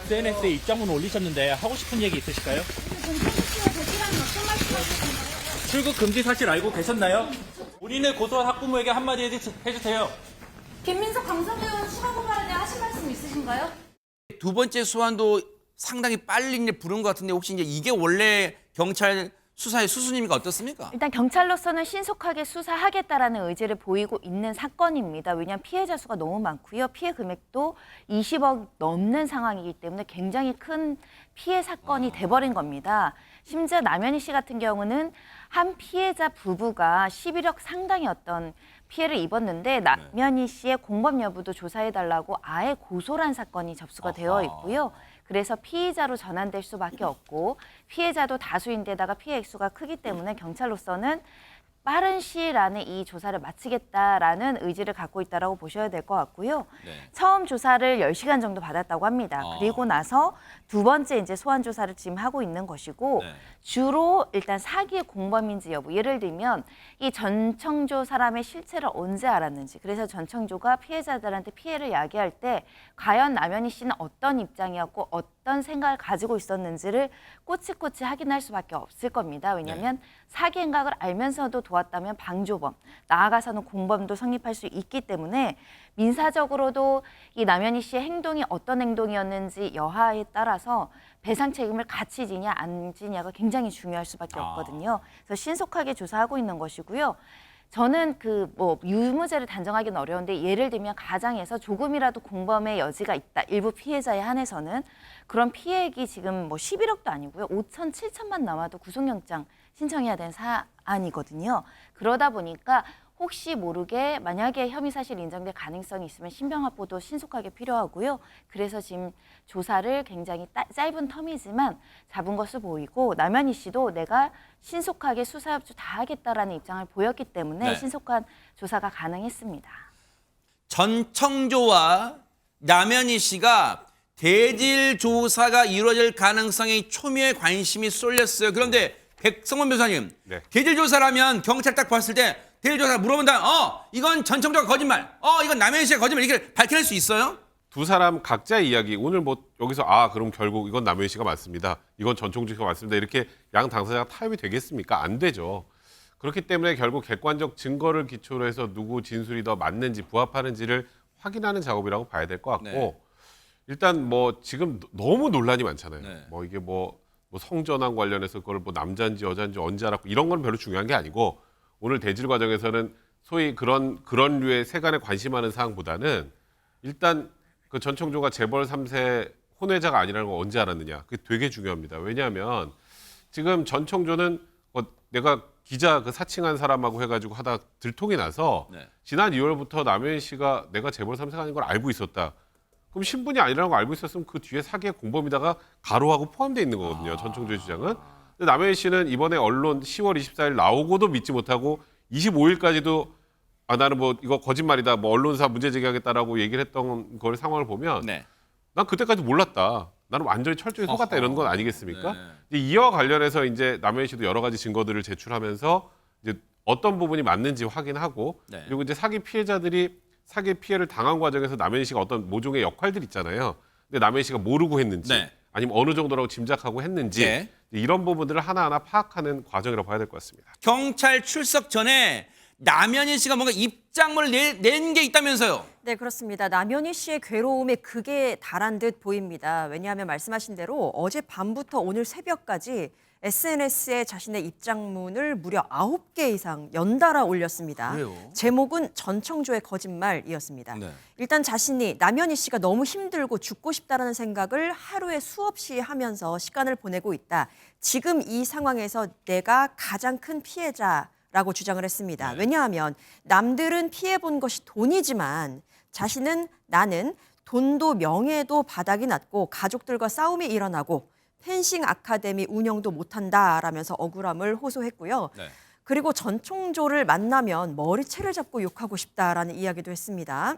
SNS에 입장문 올리셨는데 하고 싶은 얘기 있으실까요? 출국 금지 사실 알고 계셨나요? 본인을 고소한 학부모에게 한마디 해주세요. 김민석 강서구의원 추가고 발언에 하신 말씀 있으신가요? 두 번째 소환도 상당히 빨리 이제 부른 것 같은데 혹시 이제 이게 원래 경찰 수사의 수순입니까? 어떻습니까? 일단 경찰로서는 신속하게 수사하겠다라는 의지를 보이고 있는 사건입니다. 왜냐하면 피해자 수가 너무 많고요. 피해 금액도 20억 넘는 상황이기 때문에 굉장히 큰 피해 사건이 돼버린 겁니다. 심지어 남현희 씨 같은 경우는 한 피해자 부부가 11억 상당의 어떤 피해를 입었는데 남현희 씨의 공범 여부도 조사해달라고 아예 고소를 한 사건이 접수가 되어 있고요. 그래서 피의자로 전환될 수밖에 없고 피해자도 다수인데다가 피해 액수가 크기 때문에 경찰로서는 빠른 시일 안에 이 조사를 마치겠다라는 의지를 갖고 있다라고 보셔야 될 것 같고요. 네. 처음 조사를 10시간 정도 받았다고 합니다. 그리고 나서 두 번째 이제 소환 조사를 지금 하고 있는 것이고 네. 주로 일단 사기의 공범인지 여부. 예를 들면 이 전청조 사람의 실체를 언제 알았는지. 그래서 전청조가 피해자들한테 피해를 야기할 때 과연 남현희 씨는 어떤 입장이었고 어떤 생각을 가지고 있었는지를 꼬치꼬치 확인할 수밖에 없을 겁니다. 왜냐하면 사기 행각을 알면서도 도왔다면 방조범, 나아가서는 공범도 성립할 수 있기 때문에 민사적으로도 이 남현희 씨의 행동이 어떤 행동이었는지 여하에 따라서 배상 책임을 같이 지냐 안 지냐가 굉장히 중요할 수밖에 없거든요. 그래서 신속하게 조사하고 있는 것이고요. 저는 유무죄를 단정하기는 어려운데 예를 들면 가장에서 조금이라도 공범의 여지가 있다. 일부 피해자에 한해서는 그런 피해액이 지금 11억도 아니고요. 5천, 7천만 남아도 구속영장 신청해야 되는 사안이거든요. 그러다 보니까 혹시 모르게 만약에 혐의 사실 인정될 가능성이 있으면 신병합보도 신속하게 필요하고요. 그래서 지금 조사를 굉장히 짧은 텀이지만 잡은 것으로 보이고 남현희 씨도 내가 신속하게 수사 협조 다 하겠다라는 입장을 보였기 때문에 신속한 조사가 가능했습니다. 전청조와 남현희 씨가 대질 조사가 이루어질 가능성에 초미의 관심이 쏠렸어요. 그런데 백성원 변호사님, 대질 조사라면 경찰 딱 봤을 때 대질 조사 물어본다. 이건 전청조가 거짓말. 이건 남현희 씨가 거짓말. 이렇게 밝혀낼 수 있어요? 두 사람 각자의 이야기. 오늘 여기서 그럼 결국 이건 남현희 씨가 맞습니다. 이건 전청조가 맞습니다. 이렇게 양 당사자가 타협이 되겠습니까? 안 되죠. 그렇기 때문에 결국 객관적 증거를 기초로 해서 누구 진술이 더 맞는지 부합하는지를 확인하는 작업이라고 봐야 될 것 같고 일단 지금 너무 논란이 많잖아요. 이게 성전환 관련해서 그걸 남자인지 여자인지 언제 알았고 이런 건 별로 중요한 게 아니고 오늘 대질 과정에서는 소위 그런 류의 세간에 관심하는 사항보다는 일단 그 전청조가 재벌 3세 혼외자가 아니라는 걸 언제 알았느냐. 그게 되게 중요합니다. 왜냐하면 지금 전청조는 내가 기자 그 사칭한 사람하고 해가지고 하다 들통이 나서 지난 2월부터 남현희 씨가 내가 재벌 3세가 아닌 걸 알고 있었다. 그럼 신분이 아니라는 걸 알고 있었으면 그 뒤에 사기의 공범이다가 가로하고 포함되어 있는 거거든요. 전청조의 주장은. 근데 남현희 씨는 이번에 언론 10월 24일 나오고도 믿지 못하고 25일까지도 나는 이거 거짓말이다. 언론사 문제 제기하겠다라고 얘기를 했던 걸 상황을 보면 난 그때까지 몰랐다. 나는 완전히 철저히 속았다 이런 건 아니겠습니까? 이와 관련해서 이제 남현희 씨도 여러 가지 증거들을 제출하면서 이제 어떤 부분이 맞는지 확인하고 그리고 이제 사기 피해자들이 사기 피해를 당한 과정에서 남현희 씨가 어떤 모종의 역할들이 있잖아요. 근데 남현희 씨가 모르고 했는지 아니면 어느 정도라고 짐작하고 했는지 이런 부분들을 하나하나 파악하는 과정이라고 봐야 될 것 같습니다. 경찰 출석 전에 남현희 씨가 뭔가 입장문을 낸 게 있다면서요? 네, 그렇습니다. 남현희 씨의 괴로움에 극에 달한 듯 보입니다. 왜냐하면 말씀하신 대로 어제 밤부터 오늘 새벽까지 SNS에 자신의 입장문을 무려 9개 이상 연달아 올렸습니다. 그래요? 제목은 전청조의 거짓말이었습니다. 일단 자신이 남현희 씨가 너무 힘들고 죽고 싶다라는 생각을 하루에 수없이 하면서 시간을 보내고 있다. 지금 이 상황에서 내가 가장 큰 피해자라고 주장을 했습니다. 왜냐하면 남들은 피해본 것이 돈이지만 자신은 나는 돈도 명예도 바닥이 났고 가족들과 싸움이 일어나고 펜싱 아카데미 운영도 못한다라면서 억울함을 호소했고요. 그리고 전청조를 만나면 머리채를 잡고 욕하고 싶다라는 이야기도 했습니다.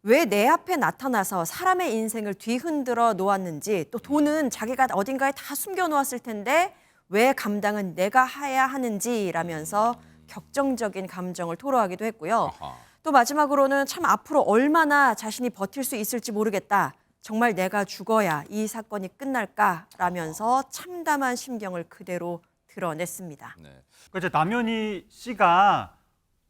왜 내 앞에 나타나서 사람의 인생을 뒤흔들어 놓았는지 또 돈은 자기가 어딘가에 다 숨겨놓았을 텐데 왜 감당은 내가 해야 하는지라면서 격정적인 감정을 토로하기도 했고요. 또 마지막으로는 참 앞으로 얼마나 자신이 버틸 수 있을지 모르겠다. 정말 내가 죽어야 이 사건이 끝날까라면서 참담한 심경을 그대로 드러냈습니다. 그러니까 이제 남현희 씨가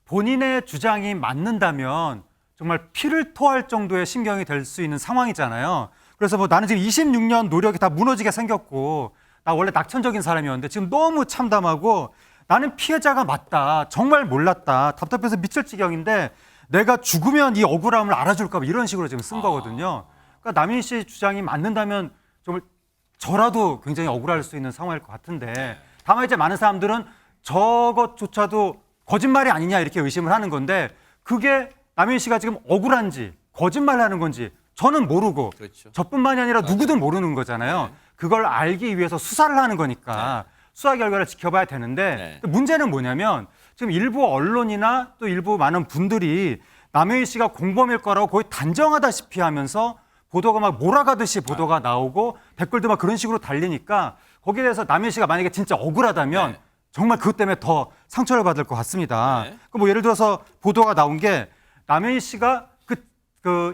본인의 주장이 맞는다면 정말 피를 토할 정도의 심경이 될 수 있는 상황이잖아요. 그래서 뭐 나는 지금 26년 노력이 다 무너지게 생겼고 나 원래 낙천적인 사람이었는데 지금 너무 참담하고 나는 피해자가 맞다. 정말 몰랐다. 답답해서 미칠 지경인데 내가 죽으면 이 억울함을 알아줄까 봐 이런 식으로 지금 쓴 거거든요. 그러니까 남현희 씨 주장이 맞는다면 정말 저라도 굉장히 억울할 수 있는 상황일 것 같은데 다만 이제 많은 사람들은 저것조차도 거짓말이 아니냐 이렇게 의심을 하는 건데 그게 남현희 씨가 지금 억울한지 거짓말하는 건지 저는 모르고 그렇죠. 저뿐만이 아니라 누구도 모르는 거잖아요. 그걸 알기 위해서 수사를 하는 거니까 수사 결과를 지켜봐야 되는데 문제는 뭐냐면 지금 일부 언론이나 또 일부 많은 분들이 남현희 씨가 공범일 거라고 거의 단정하다시피 하면서 보도가 막 몰아가듯이 보도가 나오고 댓글도 막 그런 식으로 달리니까 거기에 대해서 남현희 씨가 만약에 진짜 억울하다면 정말 그것 때문에 더 상처를 받을 것 같습니다. 뭐 예를 들어서 보도가 나온 게 남현희 씨가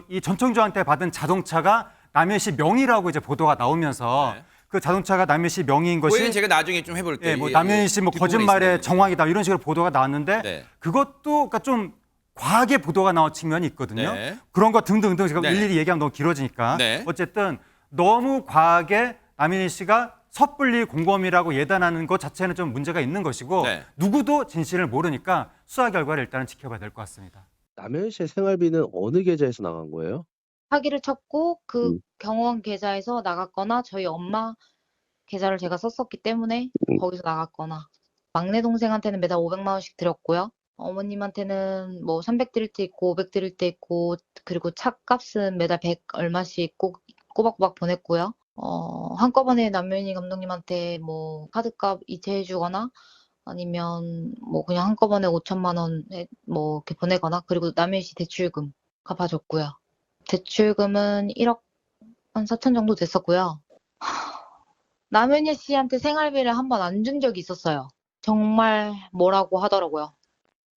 이 전청조한테 받은 자동차가 남현희 씨 명의라고 이제 보도가 나오면서 그 자동차가 남현희 씨 명의인 것이 그거는 제가 나중에 좀 해볼게요. 예, 뭐 남현희 씨 뭐 뒷부분에 거짓말의 있습니다. 정황이다 이런 식으로 보도가 나왔는데 그것도 그러니까 좀 과하게 보도가 나온 측면이 있거든요. 그런 거 등등등 제가 일일이 얘기하면 너무 길어지니까 어쨌든 너무 과하게 남현희 씨가 섣불리 공범이라고 예단하는 것 자체는 좀 문제가 있는 것이고 누구도 진실을 모르니까 수사 결과를 일단은 지켜봐야 될 것 같습니다. 남현희 씨의 생활비는 어느 계좌에서 나간 거예요? 사기를 쳤고 그 경호원 계좌에서 나갔거나 저희 엄마 계좌를 제가 썼었기 때문에 거기서 나갔거나 막내 동생한테는 매달 500만 원씩 드렸고요. 어머님한테는 뭐 300 드릴 때 있고 500 드릴 때 있고 그리고 차값은 매달 100 얼마씩 꼬박꼬박 보냈고요. 한꺼번에 남현희 감독님한테 뭐 카드값 이체해 주거나 아니면 뭐 그냥 한꺼번에 5천만 원 뭐 이렇게 보내거나 그리고 남현희 씨 대출금 갚아줬고요. 대출금은 1억 한 4천 정도 됐었고요. 남현희 씨한테 생활비를 한 번 안 준 적이 있었어요. 정말 뭐라고 하더라고요.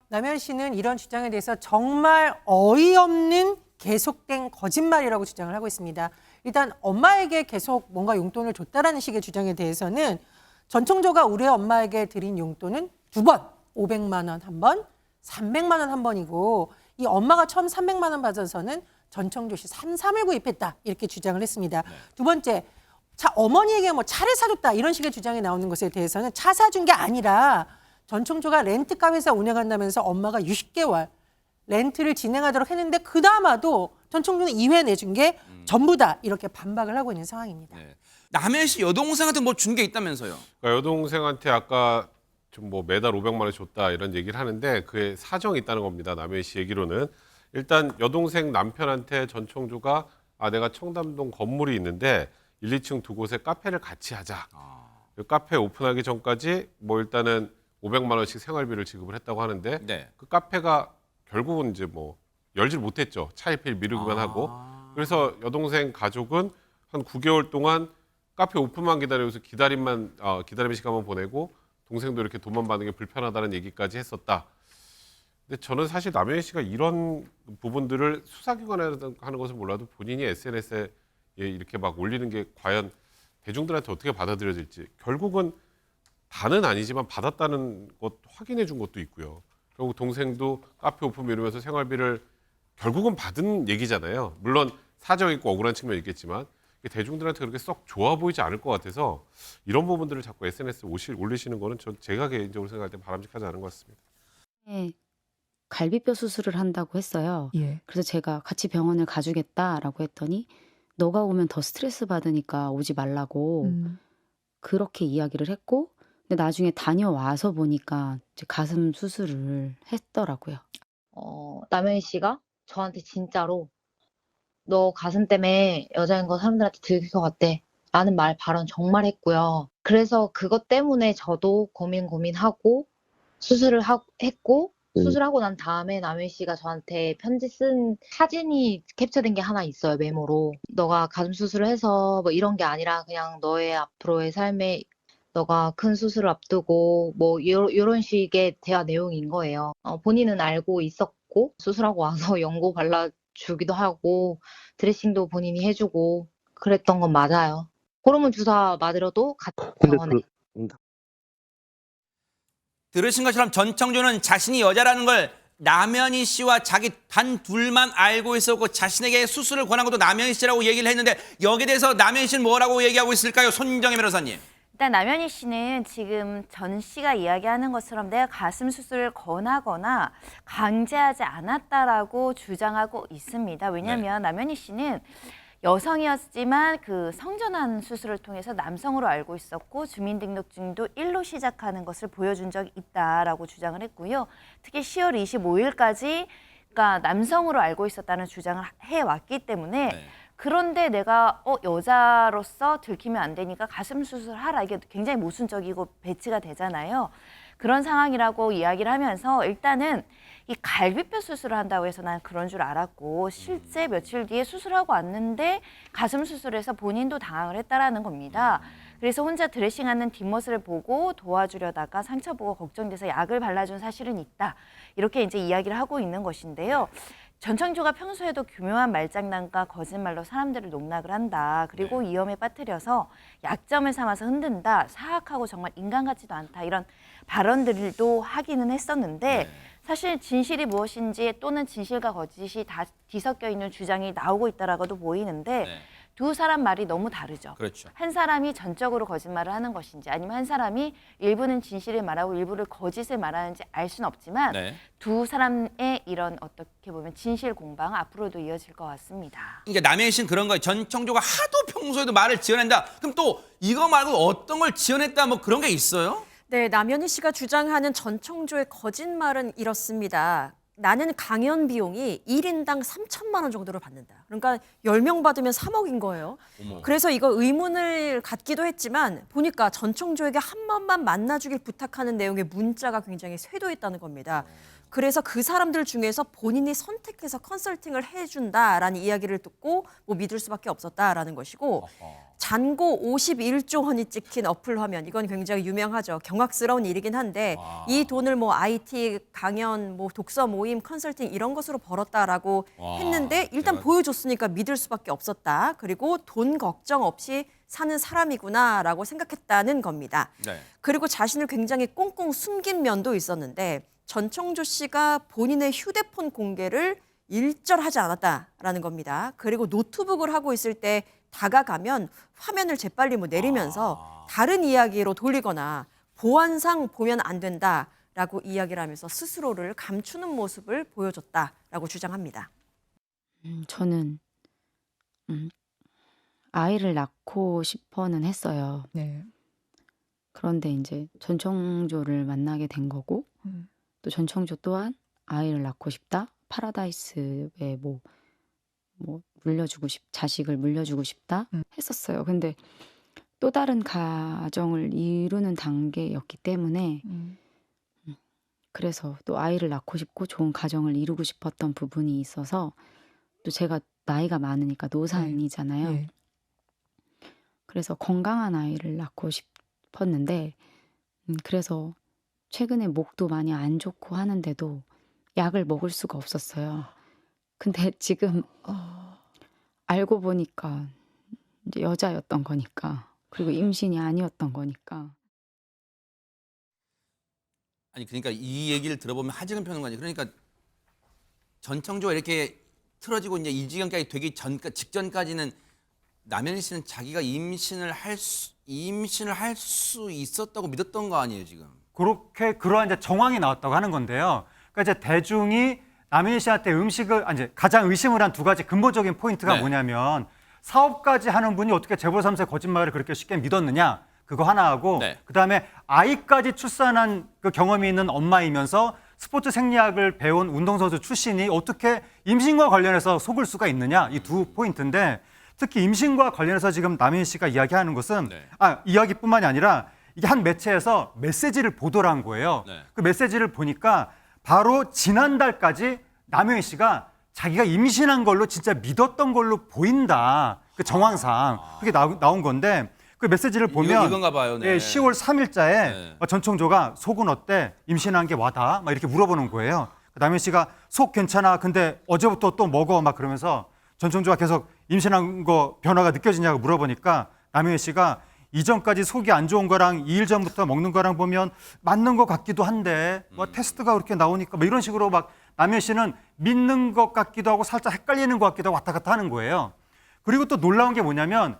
남현희 씨는 이런 주장에 대해서 정말 어이없는 계속된 거짓말이라고 주장을 하고 있습니다. 일단 엄마에게 계속 뭔가 용돈을 줬다라는 식의 주장에 대해서는 전청조가 우리 엄마에게 드린 용돈은 2번, 500만 원 한 번, 300만 원 한 번이고 이 엄마가 처음 300만 원 받아서는 전청조 씨 삼삼을 구입했다 이렇게 주장을 했습니다. 두 번째, 어머니에게 뭐 차를 사줬다 이런 식의 주장이 나오는 것에 대해서는 차 사준 게 아니라 전청조가 렌트카 회사 운영한다면서 엄마가 60개월 렌트를 진행하도록 했는데 그나마도 전청조는 2회 내준 게 전부다 이렇게 반박을 하고 있는 상황입니다. 남현희 씨 여동생한테 뭐 준 게 있다면서요? 그러니까 여동생한테 아까 좀 뭐 매달 500만 원 줬다 이런 얘기를 하는데 그에 사정이 있다는 겁니다. 남현희 씨 얘기로는 일단 여동생 남편한테 전청조가 내가 청담동 건물이 있는데 1, 2층 두 곳에 카페를 같이 하자. 그 카페 오픈하기 전까지 뭐 일단은 500만 원씩 생활비를 지급을 했다고 하는데 그 카페가 결국은 이제 뭐 열질 못했죠. 차일피일 미루기만 하고. 그래서 여동생 가족은 한 9개월 동안 카페 오픈만 기다려서 기다림의 시간만 보내고 동생도 이렇게 돈만 받는 게 불편하다는 얘기까지 했었다. 근데 저는 사실 남현희 씨가 이런 부분들을 수사기관에 하는 것을 몰라도 본인이 SNS에 이렇게 막 올리는 게 과연 대중들한테 어떻게 받아들여질지 결국은 다는 아니지만 받았다는 것 확인해 준 것도 있고요. 결국 동생도 카페 오픈 미루면서 생활비를 결국은 받은 얘기잖아요. 물론 사정 있고 억울한 측면이 있겠지만 대중들한테 그렇게 썩 좋아 보이지 않을 것 같아서 이런 부분들을 자꾸 SNS에 올리시는 거는 제가 개인적으로 생각할 때 바람직하지 않은 것 같습니다. 네, 갈비뼈 수술을 한다고 했어요. 그래서 제가 같이 병원을 가주겠다라고 했더니 너가 오면 더 스트레스 받으니까 오지 말라고 그렇게 이야기를 했고 근데 나중에 다녀와서 보니까 이제 가슴 수술을 했더라고요. 남현희 씨가 저한테 진짜로 너 가슴 때문에 여자인 거 사람들한테 들킬 것 같대 라는 발언 정말 했고요. 그래서 그것 때문에 저도 고민하고 수술을 했고 수술하고 난 다음에 남현희 씨가 저한테 편지 쓴 사진이 캡처된 게 하나 있어요. 메모로. 너가 가슴 수술을 해서 뭐 이런 게 아니라 그냥 너의 앞으로의 삶에 너가 큰 수술을 앞두고 뭐 이런 식의 대화 내용인 거예요. 본인은 알고 있었고 수술하고 와서 연고 주기도 하고 드레싱도 본인이 해주고 그랬던 건 맞아요. 호르몬 주사 맞으러도 같은 근데 병원에. 들으신 것처럼 전청조는 자신이 여자라는 걸 남현희 씨와 자기 단 둘만 알고 있었고 자신에게 수술을 권한 것도 남현희 씨라고 얘기를 했는데 여기에 대해서 남현희 씨는 뭐라고 얘기하고 있을까요? 손정혜 변호사님. 일단 남현희 씨는 지금 전 씨가 이야기하는 것처럼 내가 가슴 수술을 권하거나 강제하지 않았다라고 주장하고 있습니다. 왜냐하면 남현희 씨는 여성이었지만 그 성전환 수술을 통해서 남성으로 알고 있었고 주민등록증도 1로 시작하는 것을 보여준 적이 있다라고 주장을 했고요. 특히 10월 25일까지 그러니까 남성으로 알고 있었다는 주장을 해왔기 때문에 그런데 내가 여자로서 들키면 안 되니까 가슴 수술하라. 이게 굉장히 모순적이고 배치가 되잖아요. 그런 상황이라고 이야기를 하면서 일단은 이 갈비뼈 수술을 한다고 해서 난 그런 줄 알았고 실제 며칠 뒤에 수술하고 왔는데 가슴 수술해서 본인도 당황을 했다라는 겁니다. 그래서 혼자 드레싱하는 뒷모습을 보고 도와주려다가 상처 보고 걱정돼서 약을 발라준 사실은 있다. 이렇게 이제 이야기를 하고 있는 것인데요. 전청조가 평소에도 교묘한 말장난과 거짓말로 사람들을 농락을 한다. 그리고 위험에 빠뜨려서 약점을 삼아서 흔든다. 사악하고 정말 인간 같지도 않다. 이런 발언들도 하기는 했었는데 사실 진실이 무엇인지 또는 진실과 거짓이 다 뒤섞여 있는 주장이 나오고 있다라고도 보이는데 두 사람 말이 너무 다르죠. 그렇죠. 한 사람이 전적으로 거짓말을 하는 것인지 아니면 한 사람이 일부는 진실을 말하고 일부를 거짓을 말하는지 알 수는 없지만 두 사람의 이런 어떻게 보면 진실 공방 앞으로도 이어질 것 같습니다. 그러니까 남현희 씨는 그런 거예요. 전청조가 하도 평소에도 말을 지어낸다. 그럼 또 이거 말고 어떤 걸 지어냈다 뭐 그런 게 있어요? 네, 남현희 씨가 주장하는 전청조의 거짓말은 이렇습니다. 나는 강연 비용이 1인당 3천만 원 정도를 받는다. 그러니까 10명 받으면 3억인 거예요. 그래서 이거 의문을 갖기도 했지만 보니까 전청조에게 한 번만 만나주길 부탁하는 내용의 문자가 굉장히 쇄도했다는 겁니다. 그래서 그 사람들 중에서 본인이 선택해서 컨설팅을 해준다라는 이야기를 듣고 뭐 믿을 수밖에 없었다라는 것이고 잔고 51조 원이 찍힌 어플 화면 이건 굉장히 유명하죠. 경악스러운 일이긴 한데 이 돈을 뭐 IT 강연, 뭐 독서 모임, 컨설팅 이런 것으로 벌었다라고 했는데 일단 보여줬으니까 믿을 수밖에 없었다. 그리고 돈 걱정 없이 사는 사람이구나라고 생각했다는 겁니다. 그리고 자신을 굉장히 꽁꽁 숨긴 면도 있었는데 전청조 씨가 본인의 휴대폰 공개를 일절하지 않았다라는 겁니다. 그리고 노트북을 하고 있을 때 다가가면 화면을 재빨리 뭐 내리면서 다른 이야기로 돌리거나 보안상 보면 안 된다라고 이야기를 하면서 스스로를 감추는 모습을 보여줬다라고 주장합니다. 저는 아이를 낳고 싶어는 했어요. 그런데 이제 전청조를 만나게 된 거고 또 전청조 또한 아이를 낳고 싶다. 파라다이스에 뭐 물려주고 자식을 물려주고 싶다 했었어요. 근데 또 다른 가정을 이루는 단계였기 때문에 그래서 또 아이를 낳고 싶고 좋은 가정을 이루고 싶었던 부분이 있어서 또 제가 나이가 많으니까 노산이잖아요. 그래서 건강한 아이를 낳고 싶었는데 그래서 최근에 목도 많이 안 좋고 하는데도 약을 먹을 수가 없었어요. 근데 지금 알고 보니까 이제 여자였던 거니까 그리고 임신이 아니었던 거니까. 아니 그러니까 이 얘기를 들어보면 하지는 펴는 거지. 그러니까 전청조가 이렇게 틀어지고 이제 이 지경까지 되기 직전까지는 남현희 씨는 자기가 임신을 할 수 있었다고 믿었던 거 아니에요 지금? 그렇게 그러한 이제 정황이 나왔다고 하는 건데요. 그러니까 이제 대중이 남현희 씨한테 이제 가장 의심을 한 두 가지 근본적인 포인트가 뭐냐면 사업까지 하는 분이 어떻게 재벌 3세 거짓말을 그렇게 쉽게 믿었느냐 그거 하나하고 그다음에 아이까지 출산한 그 경험이 있는 엄마이면서 스포츠 생리학을 배운 운동선수 출신이 어떻게 임신과 관련해서 속을 수가 있느냐 이 두 포인트인데 특히 임신과 관련해서 지금 남현희 씨가 이야기하는 것은 이야기뿐만이 아니라 이게 한 매체에서 메시지를 보도를 한 거예요. 그 메시지를 보니까 바로 지난달까지 남현희 씨가 자기가 임신한 걸로 진짜 믿었던 걸로 보인다. 그 정황상 그게 나온 건데 그 메시지를 보면 이건가 봐요. 10월 3일자에 전청조가 속은 어때? 임신한 게 와다? 막 이렇게 물어보는 거예요. 남현 씨가 속 괜찮아. 근데 어제부터 또 먹어. 막 그러면서 전 청주가 계속 임신한 거 변화가 느껴지냐고 물어보니까 남현 씨가 이전까지 속이 안 좋은 거랑 2일 전부터 먹는 거랑 보면 맞는 것 같기도 한데 뭐 테스트가 그렇게 나오니까 뭐 이런 식으로 막 남현 씨는 믿는 것 같기도 하고 살짝 헷갈리는 것 같기도 하고 왔다 갔다 하는 거예요. 그리고 또 놀라운 게 뭐냐면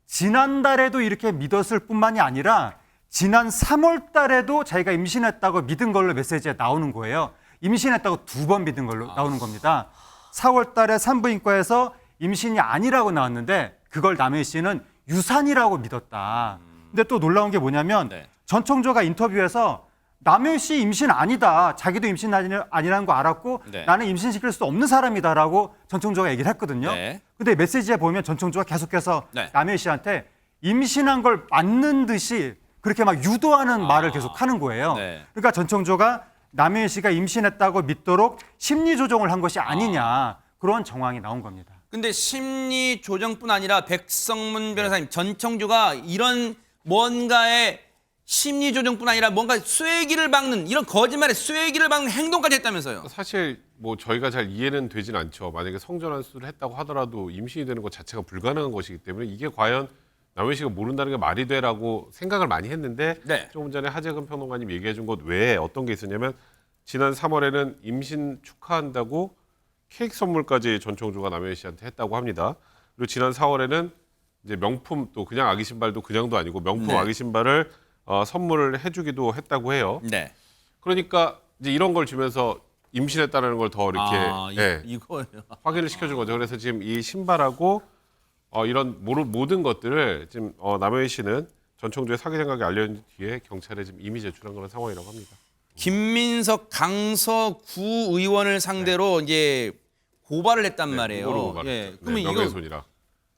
지난달에도 이렇게 믿었을 뿐만이 아니라 지난 3월 달에도 자기가 임신했다고 믿은 걸로 메시지에 나오는 거예요. 임신했다고 2번 믿은 걸로 나오는 겁니다. 4월 달에 산부인과에서 임신이 아니라고 나왔는데 그걸 남현 씨는 유산이라고 믿었다. 근데 또 놀라운 게 뭐냐면 네. 전 청조가 인터뷰에서 남현 씨 임신 아니다. 자기도 임신 아니라는 거 알았고 네. 나는 임신시킬 수 없는 사람이다라고 전 청조가 얘기를 했거든요. 네. 근데 메시지에 보면 전 청조가 계속해서 네. 남현 씨한테 임신한 걸 맞는 듯이 그렇게 막 유도하는 말을 계속 하는 거예요. 네. 그러니까 전 청조가 남현 씨가 임신했다고 믿도록 심리 조종을 한 것이 아니냐 그런 정황이 나온 겁니다. 근데 심리 조정뿐 아니라 백성문 변호사님, 전청조가 이런 뭔가의 심리 조정뿐 아니라 뭔가 쐐기를 박는 이런 거짓말에 쐐기를 박는 행동까지 했다면서요. 사실 뭐 저희가 잘 이해는 되진 않죠. 만약에 성전환 수술을 했다고 하더라도 임신이 되는 것 자체가 불가능한 것이기 때문에 이게 과연 남현 씨가 모른다는 게 말이 돼라고 생각을 많이 했는데 네. 조금 전에 하재근 평론가님 얘기해 준 것 외에 어떤 게 있었냐면 지난 3월에는 임신 축하한다고 케이크 선물까지 전청조가 남현 씨한테 했다고 합니다. 그리고 지난 4월에는 이제 명품 또 그냥 아기 신발도 그냥도 아니고 명품 네. 아기 신발을 선물을 해주기도 했다고 해요. 네. 그러니까 이제 이런 걸 주면서 임신했다는 걸 더 이렇게 이거예요. 확인을 시켜준 거죠. 그래서 지금 이 신발하고 이런 모든 것들을 지금 남현 씨는 전청조의 사기 생각이 알려진 뒤에 경찰에 지금 이미 제출한 그런 상황이라고 합니다. 김민석 강서구 의원을 상대로 이제 고발을 했단 말이에요. 무고로 고발했죠. 그러면 이거 명예훼손이라.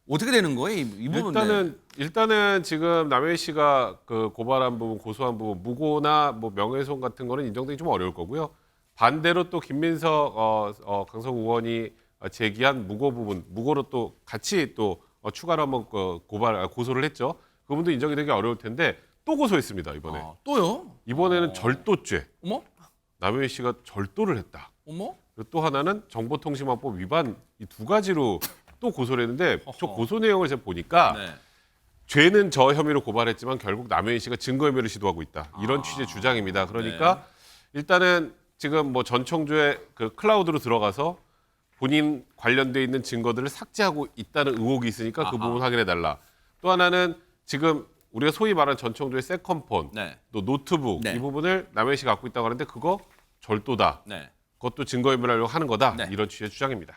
어떻게 되는 거예요? 이 부분. 일단은 지금 남현 씨가 그 고발한 부분, 고소한 부분, 무고나 뭐 명예훼손 같은 거는 인정되기 좀 어려울 거고요. 반대로 또 김민석 강서구 의원이 제기한 무고 부분, 무고로 또 같이 또 추가로 한번 고소를 했죠. 그 부분도 인정이 되기 어려울 텐데 또 고소했습니다 이번에. 또요? 이번에는 절도죄. 어머? 남현 씨가 절도를 했다. 어머? 그리고 또 하나는 정보통신망법 위반 이 두 가지로 또 고소를 했는데 저 고소 내용을 제가 보니까 네. 죄는 저 혐의로 고발했지만 결국 남현 씨가 증거인멸을 시도하고 있다. 이런 취지의 주장입니다. 그러니까 일단은 지금 뭐 전청조의 그 클라우드로 들어가서 본인 관련돼 있는 증거들을 삭제하고 있다는 의혹이 있으니까 그 부분 확인해 달라. 또 하나는 지금 우리가 소위 말하는 전청조의 세컨폰, 네. 또 노트북 네. 이 부분을 남현 씨가 갖고 있다고 하는데 그거 절도다. 네. 그것도 증거인멸하려고 하는 거다. 네. 이런 취지의 주장입니다.